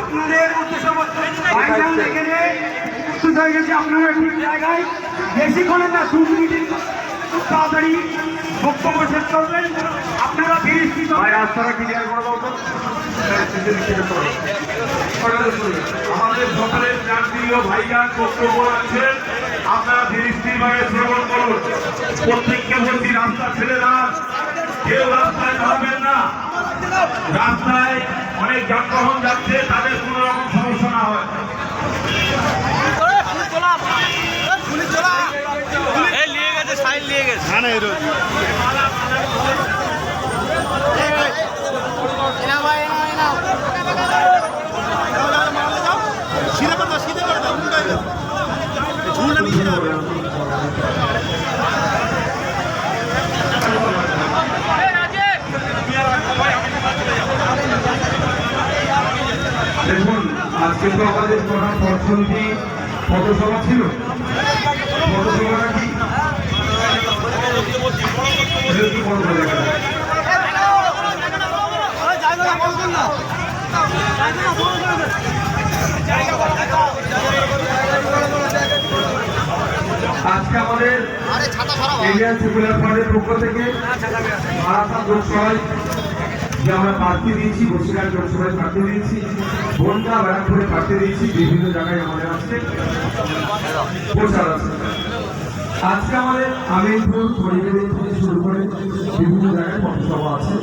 আপনাদের ভাইজান এখানে প্রস্তুত হয়ে গেছে। আপনারা ঠিক জায়গায় বেশিক্ষণের না, 2 মিনিটের খুব তাড়াতাড়ি বক্তব্য শেষ করবেন। আপনারা বিস্তৃত রাস্তাটা ক্লিয়ার করে দাও তো। আমাদের সকলের প্রাণপ্রিয় ভাইজান বক্তব্য রাখছেন, আপনারা ধীরস্থিরভাবে শ্রবণ করুন। প্রত্যেককে বলছি রাস্তা ছেড়ে দাঁড়ান, কেউ রাস্তায় দাঁড়াবেন না। রাস্তায় অনেক যানবাহন যাচ্ছে, তাদের কোনো রকম সমস্যা না হয়। দেখুন, আজকে তো আমাদের প্রধান অর্থনীতি পথসভা ছিল। পথসভাটা কি আজকে আমাদের ইন্ডিয়ান সেকুলার ফ্রন্টের পক্ষ থেকে মারাথন লোকসভায় যে আমরা প্রার্থী দিয়েছি, বসিরহাট লোকসভায় প্রার্থী দিয়েছি, বনগা ব্যারাকপুরে প্রার্থী দিয়েছি, বিভিন্ন জায়গায় আমাদের আজকে প্রচার আছে। আজকে আমাদের আমিনপুর পরিবেশ থেকে শুরু করে বিভিন্ন জায়গায় পথসভা আছে।